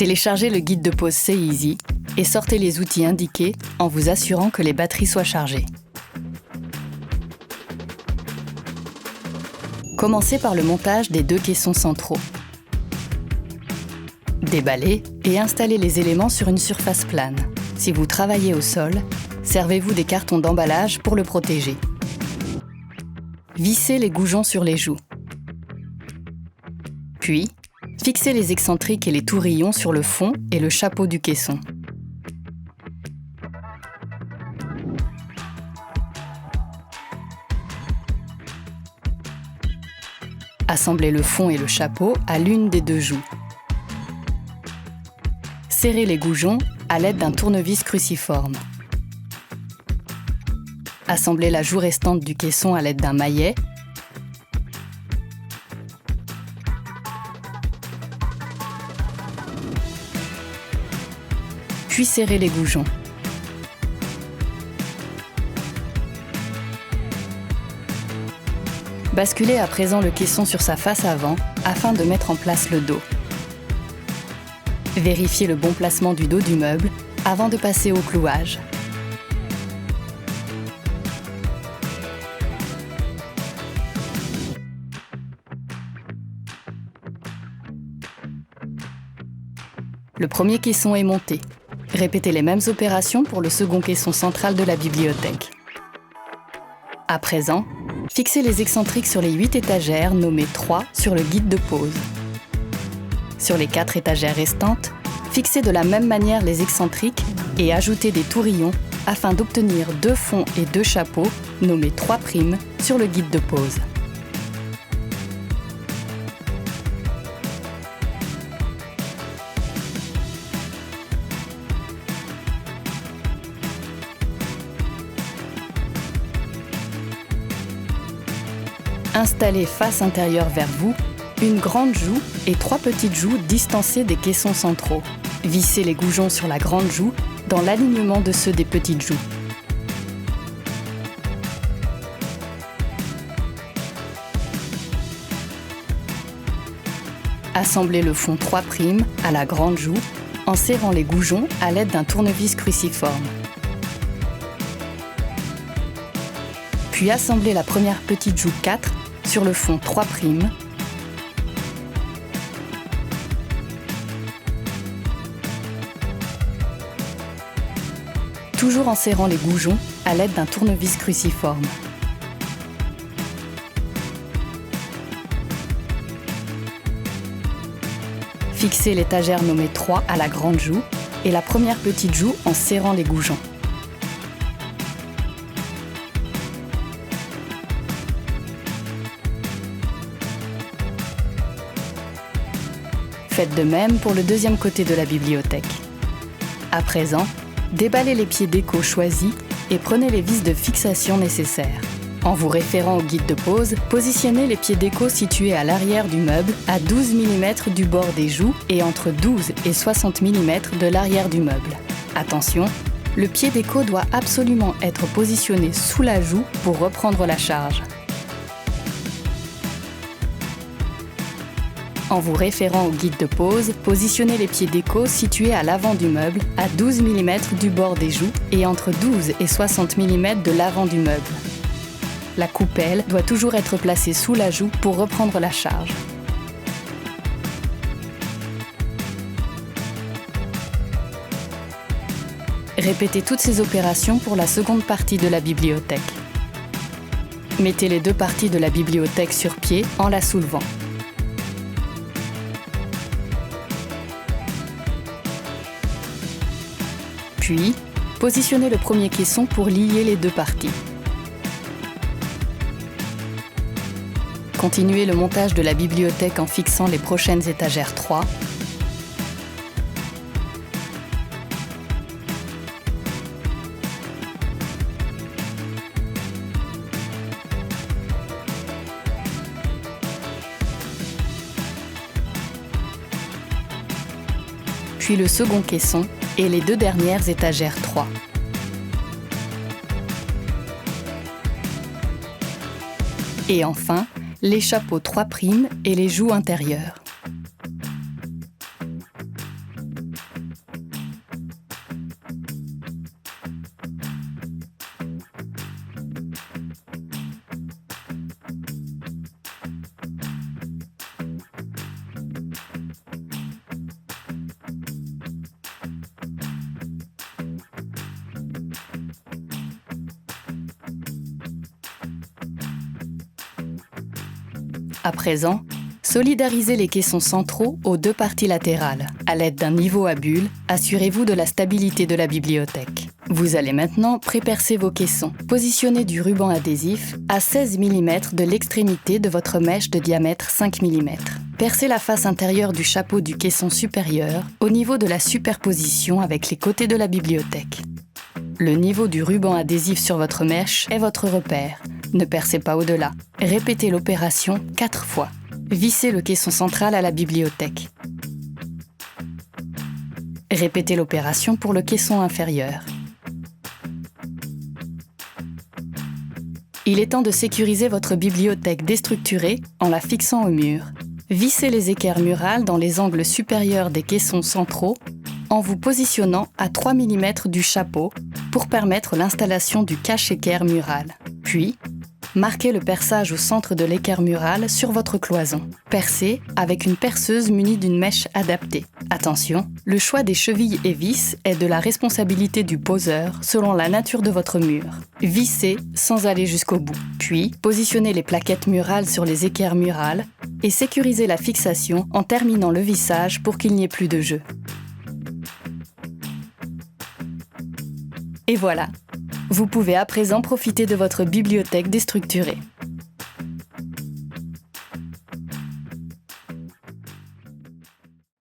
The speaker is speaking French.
Téléchargez le guide de pose C'est Easy et sortez les outils indiqués en vous assurant que les batteries soient chargées. Commencez par le montage des 2 caissons centraux. Déballez et installez les éléments sur une surface plane. Si vous travaillez au sol, servez-vous des cartons d'emballage pour le protéger. Vissez les goujons sur les joues. Puis, fixez les excentriques et les tourillons sur le fond et le chapeau du caisson. Assemblez le fond et le chapeau à l'une des 2 joues. Serrez les goujons à l'aide d'un tournevis cruciforme. Assemblez la joue restante du caisson à l'aide d'un maillet. Puis serrez les goujons. Basculez à présent le caisson sur sa face avant afin de mettre en place le dos. Vérifiez le bon placement du dos du meuble avant de passer au clouage. Le premier caisson est monté. Répétez les mêmes opérations pour le second caisson central de la bibliothèque. À présent, fixez les excentriques sur les 8 étagères nommées 3 sur le guide de pose. Sur les 4 étagères restantes, fixez de la même manière les excentriques et ajoutez des tourillons afin d'obtenir 2 fonds et 2 chapeaux nommés 3' sur le guide de pose. Installez face intérieure vers vous une grande joue et 3 petites joues distancées des caissons centraux. Vissez les goujons sur la grande joue dans l'alignement de ceux des petites joues. Assemblez le fond 3' à la grande joue en serrant les goujons à l'aide d'un tournevis cruciforme. Puis assemblez la première petite joue 4 sur le fond 3'. Toujours en serrant les goujons à l'aide d'un tournevis cruciforme. Fixez l'étagère nommée 3 à la grande joue et la première petite joue en serrant les goujons. Faites de même pour le deuxième côté de la bibliothèque. À présent, déballez les pieds d'écho choisis et prenez les vis de fixation nécessaires. En vous référant au guide de pose, positionnez les pieds d'écho situés à l'arrière du meuble à 12 mm du bord des joues et entre 12 et 60 mm de l'arrière du meuble. Attention, le pied d'écho doit absolument être positionné sous la joue pour reprendre la charge. En vous référant au guide de pose, positionnez les pieds d'écho situés à l'avant du meuble à 12 mm du bord des joues et entre 12 et 60 mm de l'avant du meuble. La coupelle doit toujours être placée sous la joue pour reprendre la charge. Répétez toutes ces opérations pour la seconde partie de la bibliothèque. Mettez les 2 parties de la bibliothèque sur pied en la soulevant. Puis, positionnez le premier caisson pour lier les 2 parties. Continuez le montage de la bibliothèque en fixant les prochaines étagères 3. Puis le second caisson et les 2 dernières étagères 3. Et enfin, les chapeaux 3' et les joues intérieures. À présent, solidarisez les caissons centraux aux deux parties latérales. À l'aide d'un niveau à bulles, assurez-vous de la stabilité de la bibliothèque. Vous allez maintenant prépercer vos caissons. Positionnez du ruban adhésif à 16 mm de l'extrémité de votre mèche de diamètre 5 mm. Percez la face intérieure du chapeau du caisson supérieur au niveau de la superposition avec les côtés de la bibliothèque. Le niveau du ruban adhésif sur votre mèche est votre repère. Ne percez pas au-delà. Répétez l'opération 4 fois. Vissez le caisson central à la bibliothèque. Répétez l'opération pour le caisson inférieur. Il est temps de sécuriser votre bibliothèque déstructurée en la fixant au mur. Vissez les équerres murales dans les angles supérieurs des caissons centraux en vous positionnant à 3 mm du chapeau pour permettre l'installation du cache-équerre mural. Puis, marquez le perçage au centre de l'équerre murale sur votre cloison. Percez avec une perceuse munie d'une mèche adaptée. Attention, le choix des chevilles et vis est de la responsabilité du poseur selon la nature de votre mur. Vissez sans aller jusqu'au bout. Puis, positionnez les plaquettes murales sur les équerres murales et sécurisez la fixation en terminant le vissage pour qu'il n'y ait plus de jeu. Et voilà, vous pouvez à présent profiter de votre bibliothèque déstructurée.